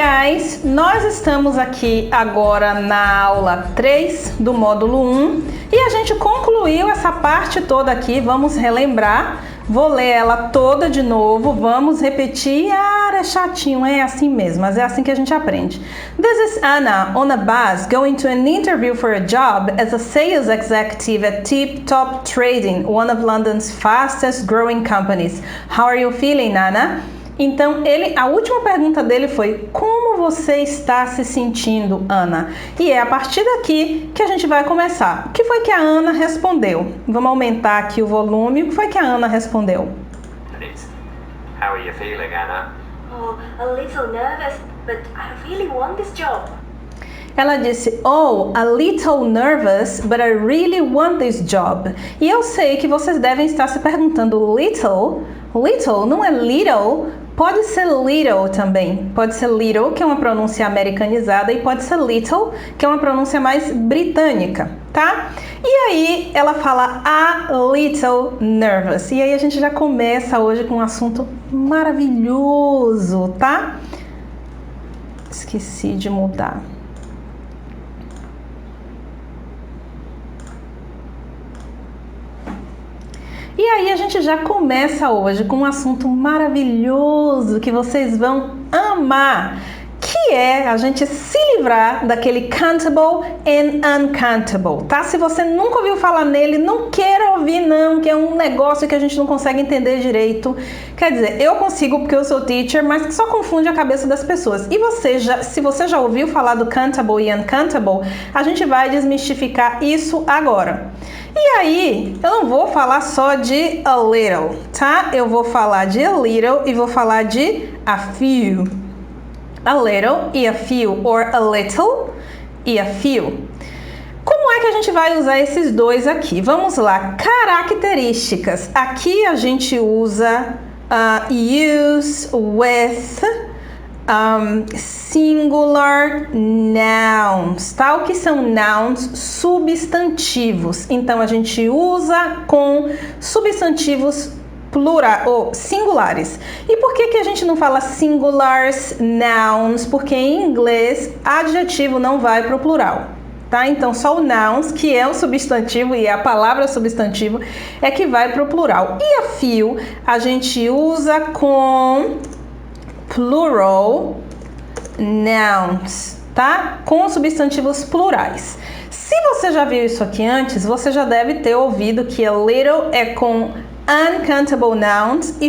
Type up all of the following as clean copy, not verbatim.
guys! Nós estamos aqui agora na aula 3 do módulo 1 e a gente concluiu essa parte toda aqui. Vamos relembrar. Vou ler ela toda de novo, vamos repetir. É chatinho, é assim mesmo, mas é assim que a gente aprende. This is Anna on a bus going to an interview for a job as a sales executive at Tip Top Trading, one of London's fastest growing companies. How are you feeling, Anna? Então, a última pergunta dele foi: como você está se sentindo, Ana? E é a partir daqui que a gente vai começar. O que foi que a Ana respondeu? Vamos aumentar aqui o volume. O que foi que a Ana respondeu? How are you feeling, Anna? Oh, a little nervous, but I really want this job. Ela disse, oh, a little nervous, but I really want this job. E eu sei que vocês devem estar se perguntando, little não é little, pode ser little também. Pode ser little, que é uma pronúncia americanizada, e pode ser little, que é uma pronúncia mais britânica, tá? E aí ela fala a little nervous. E aí a gente já começa hoje com um assunto maravilhoso, tá? Esqueci de mudar. E aí a gente já começa hoje com um assunto maravilhoso que vocês vão amar, que é a gente se livrar daquele countable and uncountable, tá? Se você nunca ouviu falar nele, não queira ouvir não, que é um negócio que a gente não consegue entender direito. Quer dizer, eu consigo porque eu sou teacher, mas que só confunde a cabeça das pessoas. E se você já ouviu falar do countable e uncountable, a gente vai desmistificar isso agora. E aí, eu não vou falar só de a little, tá? Eu vou falar de a little e vou falar de a few. A little e a few, or a little e a few. Como é que a gente vai usar esses dois aqui? Vamos lá, características. Aqui a gente usa use with singular nouns, tá? O que são nouns? Substantivos. Então a gente usa com substantivos plural ou singulares. E por que a gente não fala singulars nouns? Porque em inglês adjetivo não vai para o plural, tá? Então só o nouns, que é o substantivo e a palavra substantivo, é que vai para o plural. E a few a gente usa com plural nouns, tá? Com substantivos plurais. Se você já viu isso aqui antes, você já deve ter ouvido que a little é com uncountable nouns e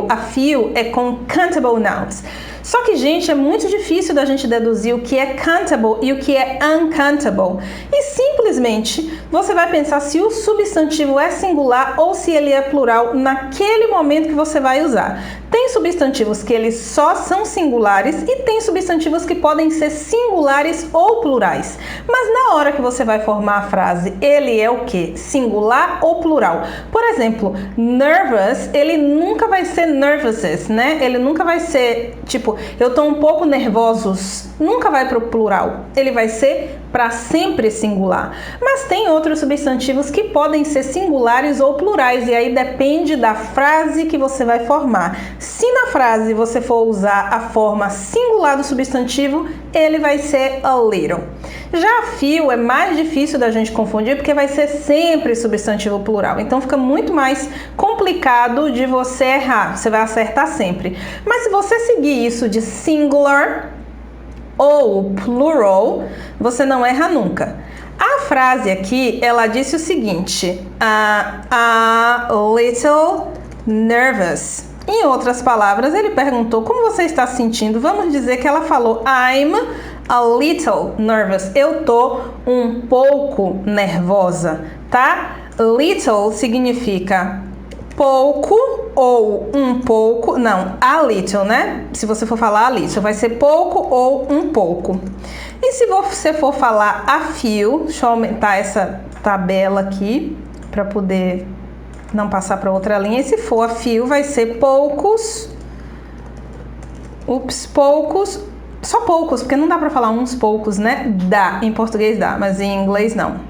a few é com countable nouns. Só que, gente, é muito difícil da gente deduzir o que é countable e o que é uncountable. E simplesmente você vai pensar se o substantivo é singular ou se ele é plural naquele momento que você vai usar. Tem substantivos que eles só são singulares e tem substantivos que podem ser singulares ou plurais. Mas na hora que você vai formar a frase, ele é o quê? Singular ou plural? Por exemplo, nervous, ele nunca vai ser nervouses, né? Ele nunca vai ser, tipo, eu tô um pouco nervosos. Nunca vai pro plural. Ele vai ser para sempre singular. Mas tem outros substantivos que podem ser singulares ou plurais, e aí depende da frase que você vai formar. Se na frase você for usar a forma singular do substantivo, ele vai ser a little. Já a few é mais difícil da gente confundir porque vai ser sempre substantivo plural. Então fica muito mais complicado de você errar. Você vai acertar sempre. Mas se você seguir isso de singular ou plural, você não erra nunca. A frase aqui, ela disse o seguinte: a little nervous. Em outras palavras, ele perguntou como você está se sentindo. Vamos dizer que ela falou I'm a little nervous. Eu tô um pouco nervosa, tá? Little significa pouco ou um pouco, não, a little, né? Se você for falar a little, vai ser pouco ou um pouco. E se você for falar a few, deixa eu aumentar essa tabela aqui para poder não passar para outra linha. E se for a few, vai ser poucos, poucos, só poucos, porque não dá para falar uns poucos, né? Dá, em português dá, mas em inglês não.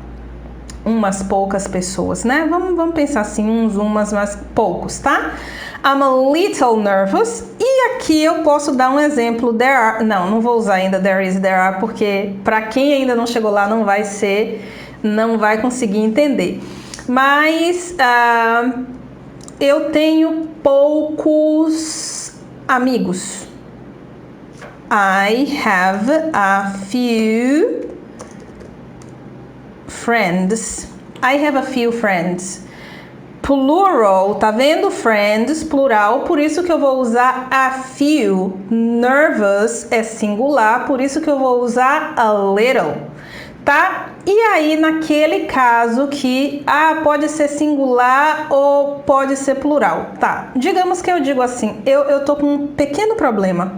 Umas poucas pessoas, né? Vamos pensar assim, umas, mas poucos, tá? I'm a little nervous. E aqui eu posso dar um exemplo. There are... Não vou usar ainda there is, there are, porque para quem ainda não chegou lá não vai conseguir entender. Mas eu tenho poucos amigos. I have a few friends. I have a few friends. Plural, tá vendo? Friends, plural, por isso que eu vou usar a few. Nervous é singular, por isso que eu vou usar a little, tá? E aí, naquele caso que pode ser singular ou pode ser plural, tá? Digamos que eu digo assim, eu tô com um pequeno problema.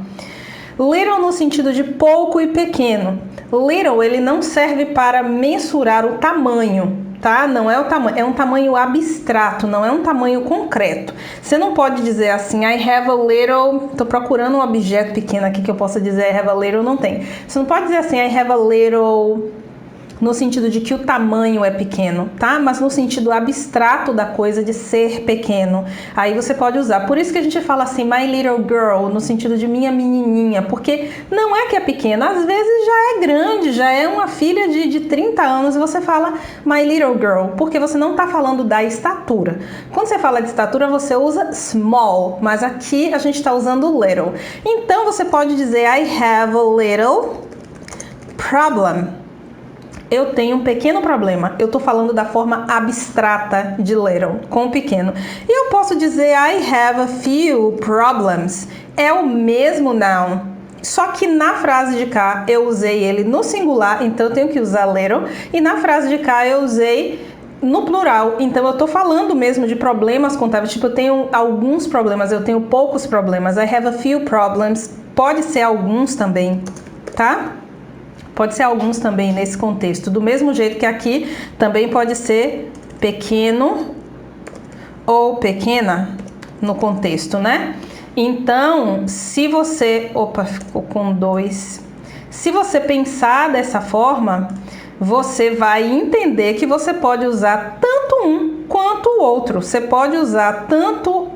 Little no sentido de pouco e pequeno. Little, ele não serve para mensurar o tamanho, tá? Não é o tamanho, é um tamanho abstrato, não é um tamanho concreto. Você não pode dizer assim, I have a little... Tô procurando um objeto pequeno aqui que eu possa dizer I have a little, não tem. Você não pode dizer assim, I have a little... no sentido de que o tamanho é pequeno, tá? Mas no sentido abstrato da coisa de ser pequeno. Aí você pode usar. Por isso que a gente fala assim, my little girl, no sentido de minha menininha, porque não é que é pequena, às vezes já é grande, já é uma filha de 30 anos e você fala my little girl, porque você não tá falando da estatura. Quando você fala de estatura, você usa small, mas aqui a gente tá usando little. Então você pode dizer I have a little problem. Eu tenho um pequeno problema. Eu tô falando da forma abstrata de little, com o pequeno. E eu posso dizer I have a few problems. É o mesmo noun. Só que na frase de cá eu usei ele no singular, então eu tenho que usar little. E na frase de cá eu usei no plural. Então eu tô falando mesmo de problemas contábeis. Tipo, eu tenho alguns problemas, eu tenho poucos problemas. I have a few problems. Pode ser alguns também, tá? Pode ser alguns também nesse contexto. Do mesmo jeito que aqui também pode ser pequeno ou pequena no contexto, né? Então, se você... Opa, ficou com 2. Se você pensar dessa forma, você vai entender que você pode usar tanto um quanto o outro. Você pode usar tanto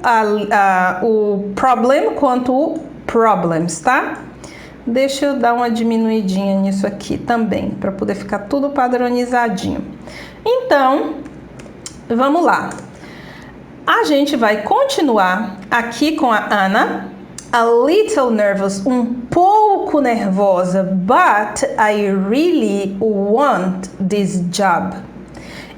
o problem quanto o problems, tá? Deixa eu dar uma diminuidinha nisso aqui também, para poder ficar tudo padronizadinho. Então, vamos lá. A gente vai continuar aqui com a Ana. A little nervous, um pouco nervosa, but I really want this job.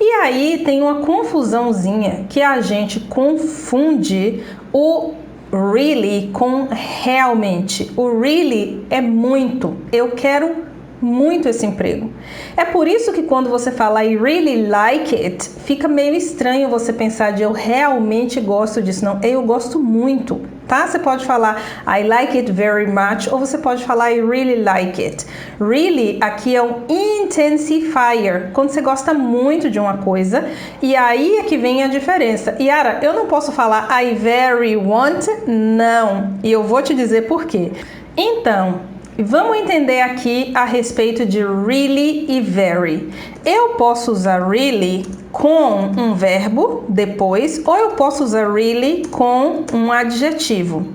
E aí tem uma confusãozinha que a gente confunde o really com realmente. O really é muito. Eu quero muito esse emprego. É por isso que quando você fala I really like it, fica meio estranho você pensar de eu realmente gosto disso. Não, eu gosto muito, tá? Você pode falar I like it very much ou você pode falar I really like it. Really aqui é um intensifier, quando você gosta muito de uma coisa, e aí é que vem a diferença. Yara, eu não posso falar I very want? Não. E eu vou te dizer por quê. Então, vamos entender aqui a respeito de really e very. Eu posso usar really com um verbo depois, ou eu posso usar really com um adjetivo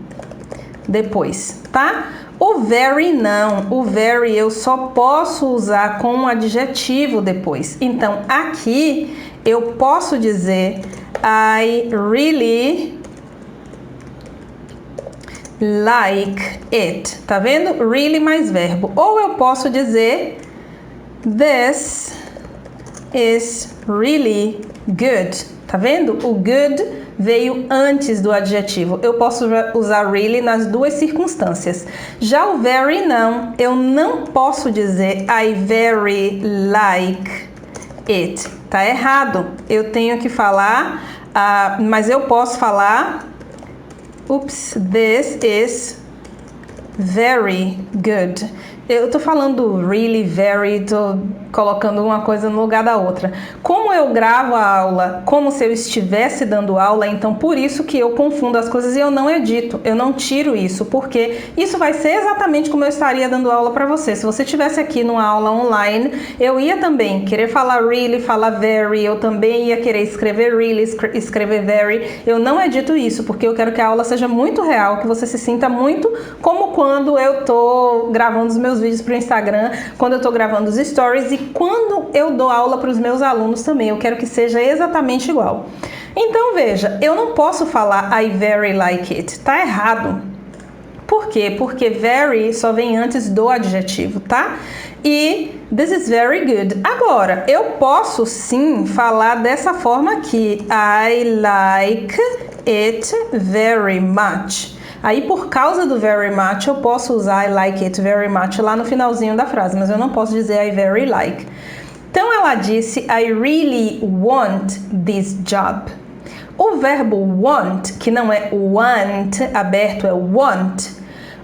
depois, tá? O very não. O very eu só posso usar com um adjetivo depois. Então, aqui eu posso dizer I really like it, tá vendo? Really mais verbo. Ou eu posso dizer this is really good, tá vendo? O good veio antes do adjetivo. Eu posso usar really nas duas circunstâncias. Já o very não, eu não posso dizer I very like it. Tá errado. Eu tenho que falar, mas eu posso falar oops, this is very good. eu tô falando really, very, tô colocando uma coisa no lugar da outra. Como eu gravo a aula como se eu estivesse dando aula, então por isso que eu confundo as coisas e eu não edito, eu não tiro isso, porque isso vai ser exatamente como eu estaria dando aula para você. Se você estivesse aqui numa aula online, eu ia também querer falar really, falar very, eu também ia querer escrever really, escrever very. Eu não edito isso, porque eu quero que a aula seja muito real, que você se sinta muito como quando eu tô gravando os meus vídeos para o Instagram, quando eu tô gravando os stories e quando eu dou aula para os meus alunos também. Eu quero que seja exatamente igual. Então veja, eu não posso falar I very like it, tá errado. Por quê? Porque very só vem antes do adjetivo, tá? E this is very good. Agora, eu posso sim falar dessa forma aqui. I like it very much. Aí, por causa do very much, eu posso usar I like it very much lá no finalzinho da frase, mas eu não posso dizer I very like. Então, ela disse I really want this job. O verbo want, que não é want aberto, é want.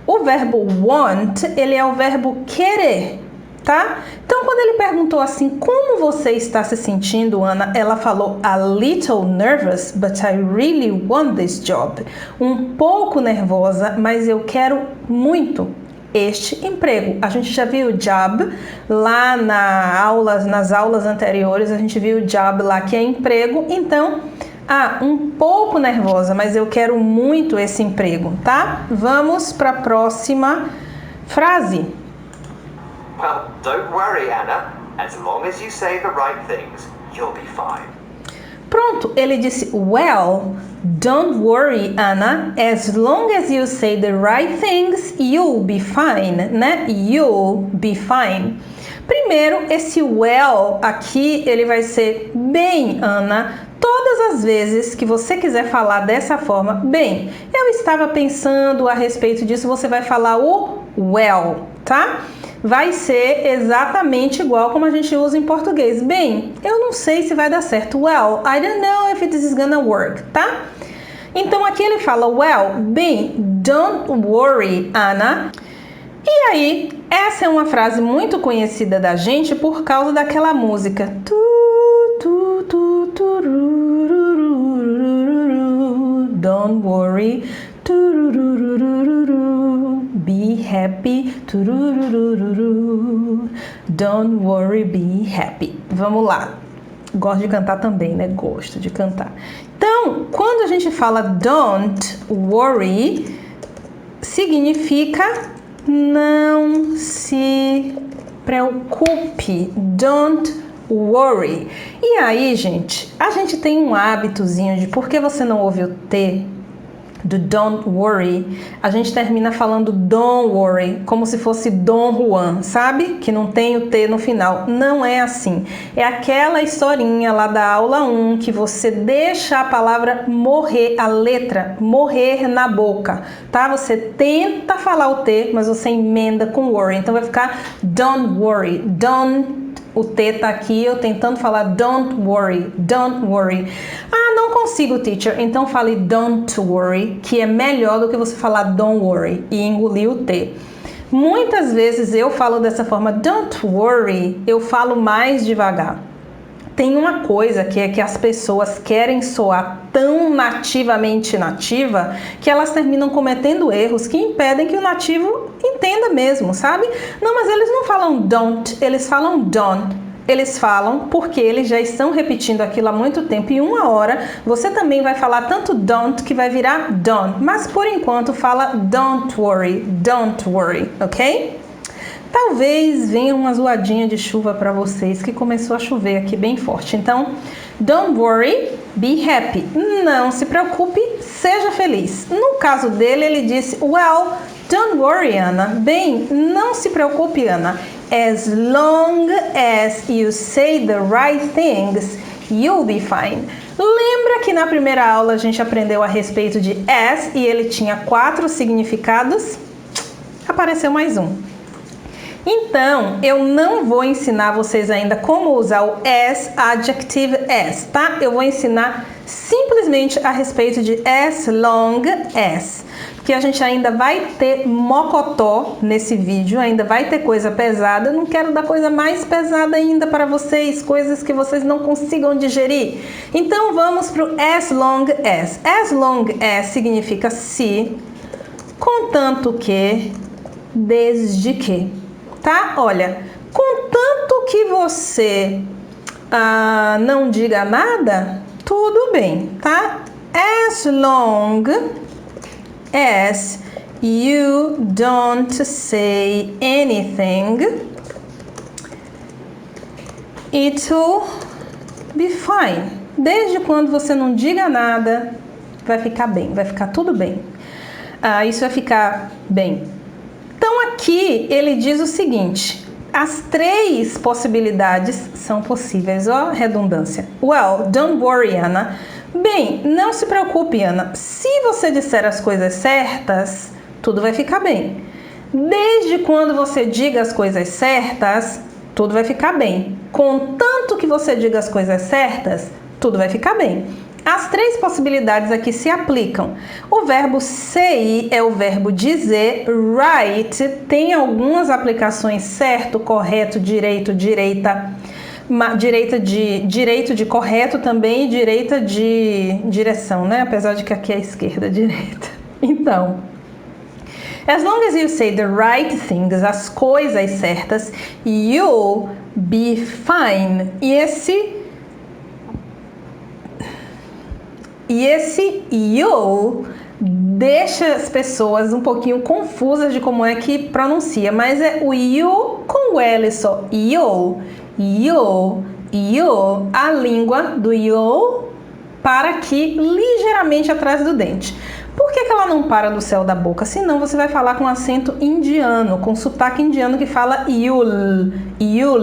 O verbo want, ele é o verbo querer, tá? Então, quando ele perguntou assim, como você está se sentindo, Ana? Ela falou, a little nervous, but I really want this job. Um pouco nervosa, mas eu quero muito este emprego. A gente já viu job lá nas aulas anteriores, a gente viu job lá que é emprego, então... um pouco nervosa, mas eu quero muito esse emprego, tá? Vamos para a próxima frase. Well, don't worry, Anna. As long as you say the right things, you'll be fine. Pronto, ele disse, well, don't worry, Anna. As long as you say the right things, you'll be fine, né? You'll be fine. Primeiro, esse well aqui, ele vai ser bem, Ana. Todas as vezes que você quiser falar dessa forma, bem, eu estava pensando a respeito disso, você vai falar o well, tá? Vai ser exatamente igual como a gente usa em português. Bem, eu não sei se vai dar certo. Well, I don't know if this is gonna work, tá? Então aqui ele fala, well, bem, don't worry, Anna. E aí, essa é uma frase muito conhecida da gente por causa daquela música. Don't worry, be happy, don't worry, be happy. Vamos lá. Gosto de cantar também, né? Gosto de cantar. Então, quando a gente fala don't worry, significa não se preocupe. Don't worry. E aí, gente, a gente tem um hábitozinho de por que você não ouve o T do don't worry, a gente termina falando don't worry, como se fosse Dom Juan, sabe? Que não tem o T no final. Não é assim. É aquela historinha lá da aula 1 que você deixa a palavra morrer, a letra morrer na boca, tá? Você tenta falar o T, mas você emenda com worry. Então vai ficar don't worry, don't. O T tá aqui, eu tentando falar don't worry, don't worry. Não consigo, teacher. Então fale don't worry, que é melhor do que você falar don't worry e engolir o T. Muitas vezes eu falo dessa forma, don't worry, eu falo mais devagar. Tem uma coisa que é que as pessoas querem soar tão nativamente nativa que elas terminam cometendo erros que impedem que o nativo entenda mesmo, sabe? Não, mas eles não falam don't, eles falam don't. Eles falam porque eles já estão repetindo aquilo há muito tempo e uma hora você também vai falar tanto don't que vai virar don't. Mas por enquanto fala don't worry, ok? Talvez venha uma zoadinha de chuva para vocês, que começou a chover aqui bem forte. Então, don't worry, be happy. Não se preocupe, seja feliz. No caso dele, ele disse, well, don't worry, Ana. Bem, não se preocupe, Ana. As long as you say the right things, you'll be fine. Lembra que na primeira aula a gente aprendeu a respeito de as e ele tinha 4 significados? Apareceu mais um. Então, eu não vou ensinar vocês ainda como usar o as, adjective as, tá? Eu vou ensinar simplesmente a respeito de as long as. porque a gente ainda vai ter mocotó nesse vídeo, ainda vai ter coisa pesada. Eu não quero dar coisa mais pesada ainda para vocês, coisas que vocês não consigam digerir. Então vamos para o as long as. As long as significa se, contanto que, desde que, tá? Olha, contanto que você não diga nada, tudo bem, tá? As long as you don't say anything, it will be fine. Desde quando você não diga nada, vai ficar bem, vai ficar tudo bem. Isso vai ficar bem. Então aqui ele diz o seguinte: as 3 possibilidades são possíveis, ó, redundância. Well, don't worry, Anna. Bem, não se preocupe, Ana. Se você disser as coisas certas, tudo vai ficar bem. Desde quando você diga as coisas certas, tudo vai ficar bem. Contanto que você diga as coisas certas, tudo vai ficar bem. As 3 possibilidades aqui se aplicam. O verbo say é o verbo dizer. Right tem algumas aplicações: certo, correto, direito, direita. Direito de correto também e direita de direção, né? Apesar de que aqui é esquerda, direita. Então, as long as you say the right things, as coisas certas, you'll be fine. E esse you'll deixa as pessoas um pouquinho confusas de como é que pronuncia, mas é o you com o L só. You'll. A língua do you para aqui ligeiramente atrás do dente. Por que ela não para do céu da boca? Senão você vai falar com acento indiano, com sotaque indiano que fala yul. Yul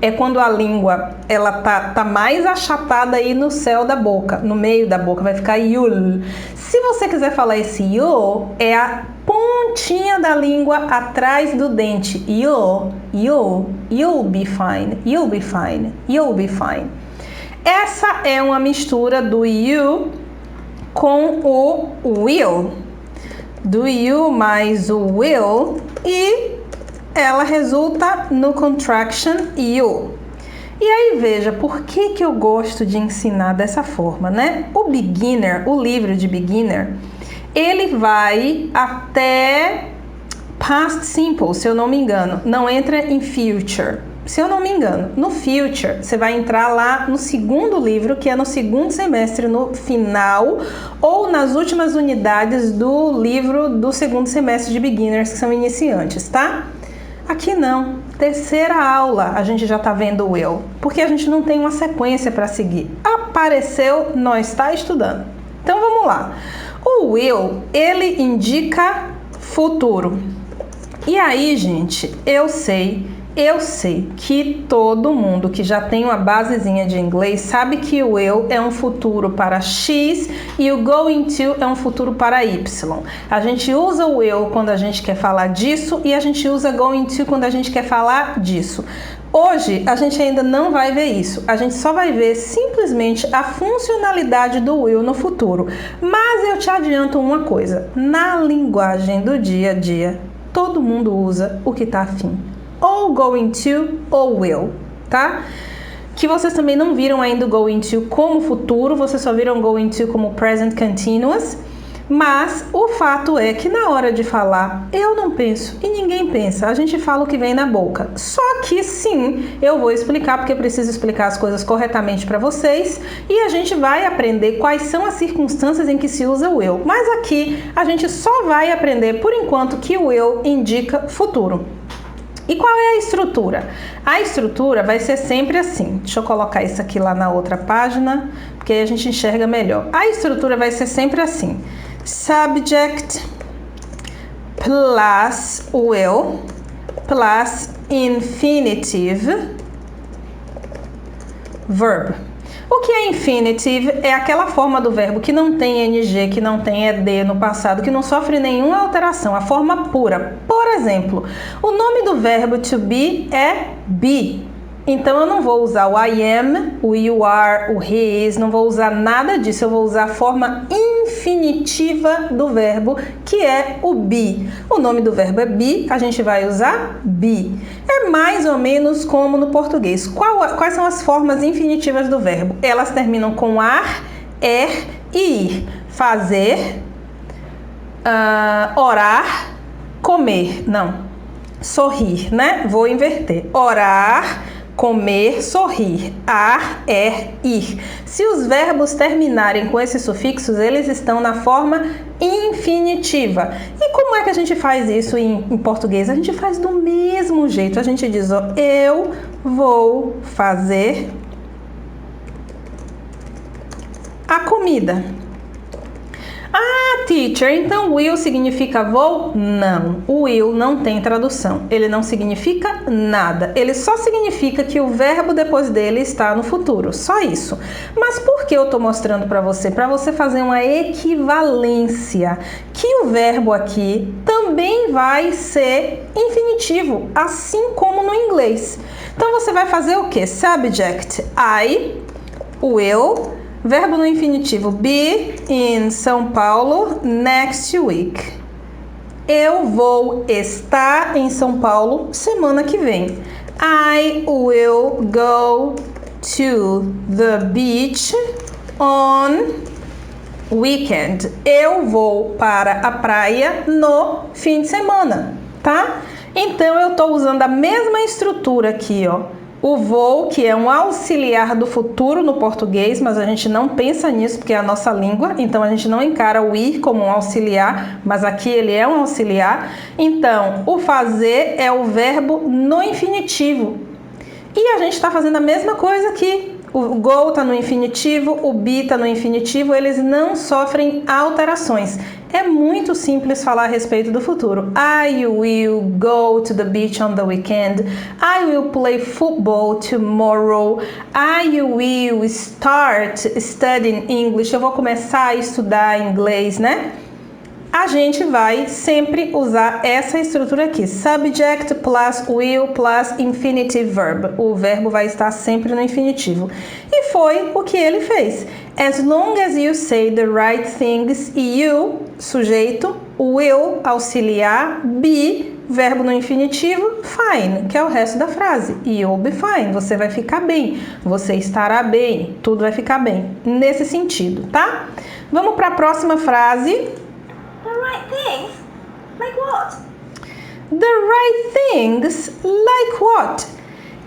é quando a língua ela tá mais achatada aí no céu da boca, no meio da boca, vai ficar yul. Se você quiser falar esse you, é a pontinha da língua atrás do dente. You'll be fine, you'll be fine, you'll be fine. Essa é uma mistura do you com o will. Do you mais o will, e ela resulta no contraction you. E aí veja, por que eu gosto de ensinar dessa forma, né? O beginner, o livro de beginner, ele vai até past simple, se eu não me engano, não entra em future. Se eu não me engano, no future, você vai entrar lá no segundo livro, que é no segundo semestre, no final, ou nas últimas unidades do livro do segundo semestre de beginners, que são iniciantes, tá? Aqui não. Terceira aula, a gente já tá vendo o will, porque a gente não tem uma sequência para seguir. Apareceu, nós está estudando. Então vamos lá. O will, ele indica futuro. E aí, gente, eu sei que todo mundo que já tem uma basezinha de inglês sabe que o will é um futuro para X e o going to é um futuro para Y. A gente usa o will quando a gente quer falar disso e a gente usa going to quando a gente quer falar disso. Hoje a gente ainda não vai ver isso, a gente só vai ver simplesmente a funcionalidade do will no futuro. Mas eu te adianto uma coisa, na linguagem do dia a dia, todo mundo usa o que tá afim. Ou going to ou will, tá? Que vocês também não viram ainda o going to como futuro, vocês só viram going to como present continuous. Mas o fato é que na hora de falar, eu não penso e ninguém pensa, a gente fala o que vem na boca. Só que sim, eu vou explicar porque eu preciso explicar as coisas corretamente para vocês e a gente vai aprender quais são as circunstâncias em que se usa o will. Mas aqui a gente só vai aprender por enquanto que o will indica futuro. E qual é a estrutura? A estrutura vai ser sempre assim. Deixa eu colocar isso aqui lá na outra página, porque aí a gente enxerga melhor. A estrutura vai ser sempre assim. Subject plus will plus infinitive verb. O que é infinitive? É aquela forma do verbo que não tem NG, que não tem ED no passado, que não sofre nenhuma alteração, a forma pura. Por exemplo, o nome do verbo to be é be. Então eu não vou usar o I am, o you are, o he is, não vou usar nada disso. Eu vou usar a forma infinitiva do verbo, que é o be. O nome do verbo é be, a gente vai usar be. É mais ou menos como no português. Quais são as formas infinitivas do verbo? Elas terminam com ar, e ir. Fazer, orar, comer. Não, sorrir, né? Vou inverter. Orar, comer, sorrir. Ar, ir. Se os verbos terminarem com esses sufixos, eles estão na forma infinitiva. E como é que a gente faz isso em português? A gente faz do mesmo jeito. A gente diz, ó, eu vou fazer a comida. Ah, teacher, então will significa vou? Não, o will não tem tradução. Ele não significa nada. Ele só significa que o verbo depois dele está no futuro. Só isso. Mas por que eu estou mostrando para você? Para você fazer uma equivalência. Que o verbo aqui também vai ser infinitivo, assim como no inglês. Então você vai fazer o quê? Subject, I, will. Verbo no infinitivo, be in São Paulo next week. Eu vou estar em São Paulo semana que vem. I will go to the beach on weekend. Eu vou para a praia no fim de semana, tá? Então eu estou usando a mesma estrutura aqui, ó. O vou, que é um auxiliar do futuro no português, mas a gente não pensa nisso porque é a nossa língua, então a gente não encara o ir como um auxiliar, mas aqui ele é um auxiliar. Então, o fazer é o verbo no infinitivo. E a gente está fazendo a mesma coisa aqui. O go está no infinitivo, o be está no infinitivo, eles não sofrem alterações. É muito simples falar a respeito do futuro. I will go to the beach on the weekend. I will play football tomorrow. I will start studying English. Eu vou começar a estudar inglês, né? A gente vai sempre usar essa estrutura aqui. Subject plus will plus infinitive verb. O verbo vai estar sempre no infinitivo. E foi o que ele fez. As long as you say the right things, you, sujeito, will, auxiliar, be, verbo no infinitivo, fine, que é o resto da frase. You'll be fine. Você vai ficar bem. Você estará bem. Tudo vai ficar bem. Nesse sentido, tá? Vamos para a próxima frase. The right things? Like what? The right things, like what?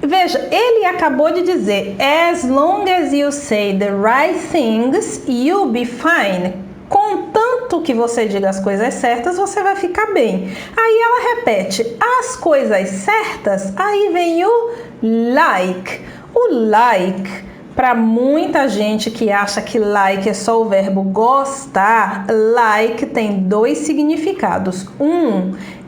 Veja, ele acabou de dizer, as long as you say the right things, you'll be fine. Contanto que você diga as coisas certas, você vai ficar bem. Aí ela repete, as coisas certas, aí vem o like. O like, para muita gente que acha que like é só o verbo gostar, like tem dois significados.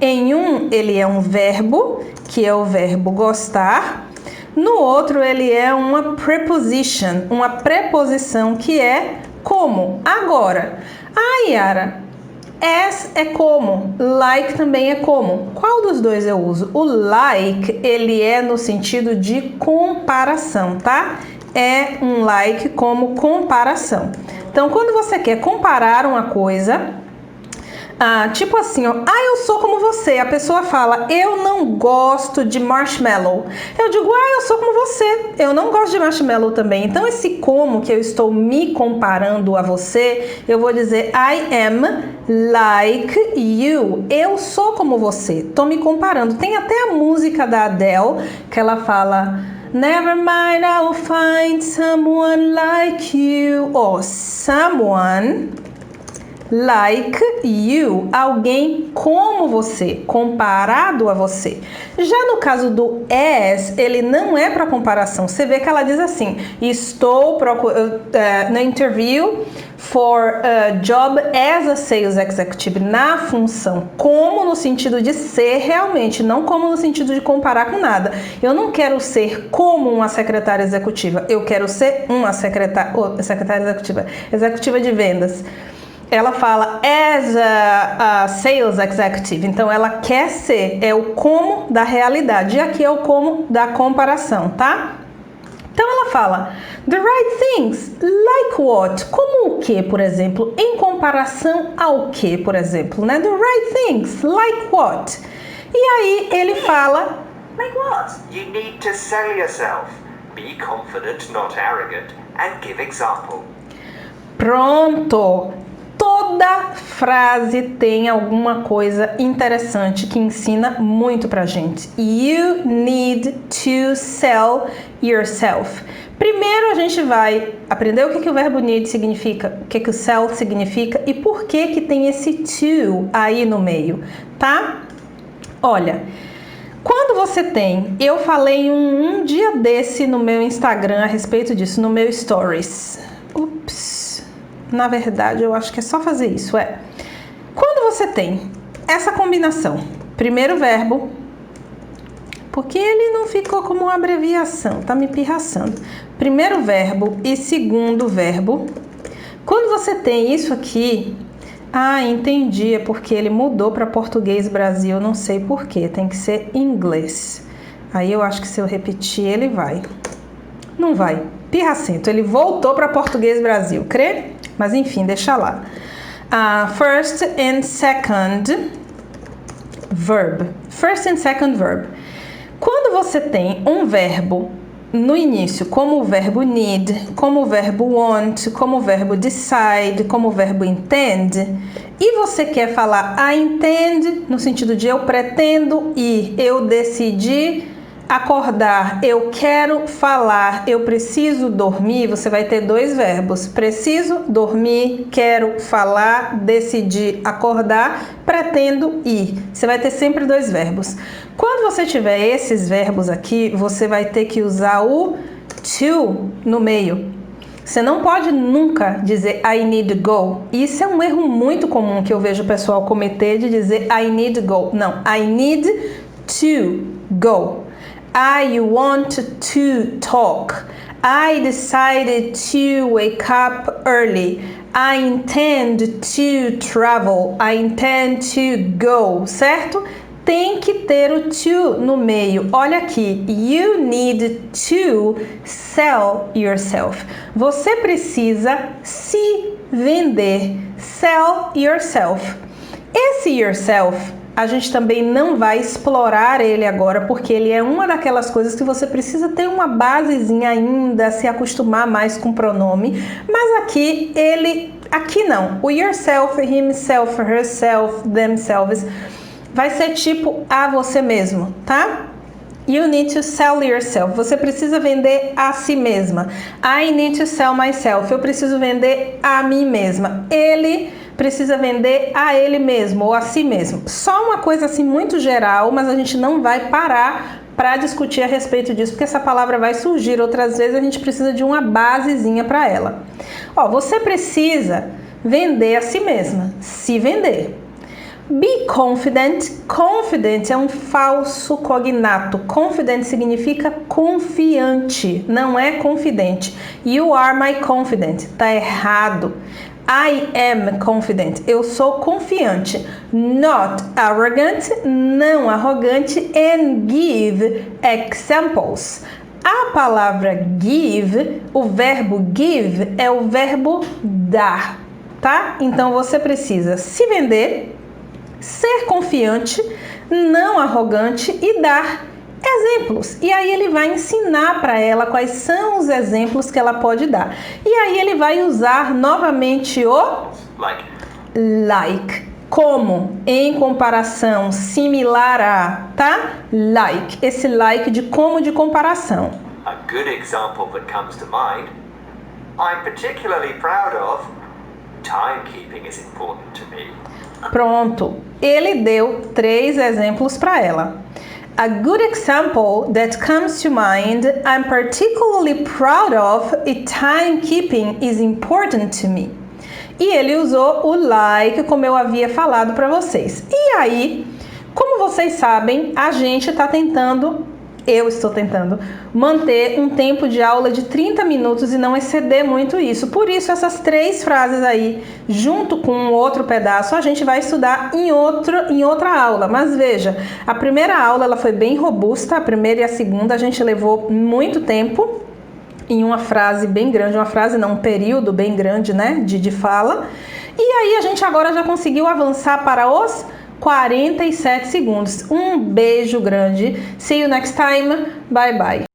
Em um ele é um verbo, que é o verbo gostar. No outro ele é uma preposition, uma preposição que é como. Agora, Yara, as é como, like também é como. Qual dos dois eu uso? O like, ele é no sentido de comparação, tá? É um like como comparação. Então, quando você quer comparar uma coisa, tipo assim, ó, eu sou como você. A pessoa fala, eu não gosto de marshmallow. Eu digo, eu sou como você. Eu não gosto de marshmallow também. Então, esse como que eu estou me comparando a você, eu vou dizer, I am like you. Eu sou como você. Tô me comparando. Tem até a música da Adele que ela fala, never mind, I'll find someone like you. Or someone like you, alguém como você, comparado a você. Já no caso do as, ele não é para comparação. Você vê que ela diz assim, estou na interview for a job as a sales executive, na função, como no sentido de ser realmente, não como no sentido de comparar com nada. Eu não quero ser como uma secretária executiva, eu quero ser uma secretária executiva de vendas. ela fala as a sales executive. Então, ela quer ser, é o como da realidade. E aqui é o como da comparação, tá? Então, ela fala, the right things, like what? Como o que, por exemplo? Em comparação ao que, por exemplo, né? The right things, like what? E aí, ele fala, Like what? You need to sell yourself. Be confident, not arrogant, and give example. pronto! Toda frase tem alguma coisa interessante que ensina muito pra gente. You need to sell yourself. Primeiro a gente vai aprender o que o verbo need significa, o que o sell significa e por que tem esse to aí no meio, tá? Olha, quando você tem, eu falei um dia desse no meu Instagram a respeito disso, no meu Stories. Ups, na verdade eu acho que é só fazer isso, Quando você tem essa combinação, primeiro verbo, porque ele não ficou como uma abreviação, tá me pirraçando. Primeiro verbo e segundo verbo. Quando você tem isso aqui, entendi, é porque ele mudou para português Brasil, não sei porquê, tem que ser inglês. Aí eu acho que se eu repetir ele vai. Não vai, pirracento, ele voltou para português Brasil, crê? Mas enfim, deixa lá. First and second verb. First and second verb. Quando você tem um verbo no início, como o verbo need, como o verbo want, como o verbo decide, como o verbo intend, e você quer falar I intend, no sentido de eu pretendo ir, eu decidi acordar, eu quero falar, eu preciso dormir, você vai ter dois verbos. Preciso dormir, quero falar, decidir acordar, pretendo ir. Você vai ter sempre dois verbos. Quando você tiver esses verbos aqui, você vai ter que usar o to no meio. Você não pode nunca dizer I need to go. Isso é um erro muito comum que eu vejo o pessoal cometer de dizer I need to go. Não, I need to go. I want to talk. I decided to wake up early. I intend to travel. I intend to go, certo? Tem que ter o to no meio. Olha aqui. You need to sell yourself. Você precisa se vender. Sell yourself. Esse yourself, a gente também não vai explorar ele agora, porque ele é uma daquelas coisas que você precisa ter uma basezinha ainda, se acostumar mais com o pronome. Mas aqui não. O yourself, himself, herself, themselves, vai ser tipo a você mesmo, tá? You need to sell yourself. Você precisa vender a si mesma. I need to sell myself. Eu preciso vender a mim mesma. Ele precisa vender a ele mesmo ou a si mesmo. Só uma coisa assim muito geral, mas a gente não vai parar para discutir a respeito disso, porque essa palavra vai surgir outras vezes, a gente precisa de uma basezinha para ela. Você precisa vender a si mesma, se vender. Be confident. Confident é um falso cognato. Confident significa confiante, não é confidente. You are my confident. Tá errado. I am confident. Eu sou confiante. Not arrogant. Não arrogante. And give examples. A palavra give, o verbo give é o verbo dar, tá? Então você precisa se vender, ser confiante, não arrogante e dar exemplos. E aí ele vai ensinar para ela quais são os exemplos que ela pode dar. E aí ele vai usar novamente o like. Como? Em comparação, similar a, tá? Like. Esse like de como de comparação. A good example that comes to mind, I'm particularly proud of, timekeeping is important to me. Pronto, ele deu 3 exemplos para ela. A good example that comes to mind, I'm particularly proud of, timekeeping is important to me. E ele usou o like, como eu havia falado para vocês. E aí, como vocês sabem, a gente está tentando eu estou tentando manter um tempo de aula de 30 minutos e não exceder muito isso. Por isso, essas 3 frases aí, junto com um outro pedaço, a gente vai estudar em outra aula. Mas veja, a primeira aula ela foi bem robusta, a primeira e a segunda a gente levou muito tempo em uma frase bem grande, uma frase não, um período bem grande, né, de fala. E aí a gente agora já conseguiu avançar para os 47 segundos. Um beijo grande. See you next time. Bye bye.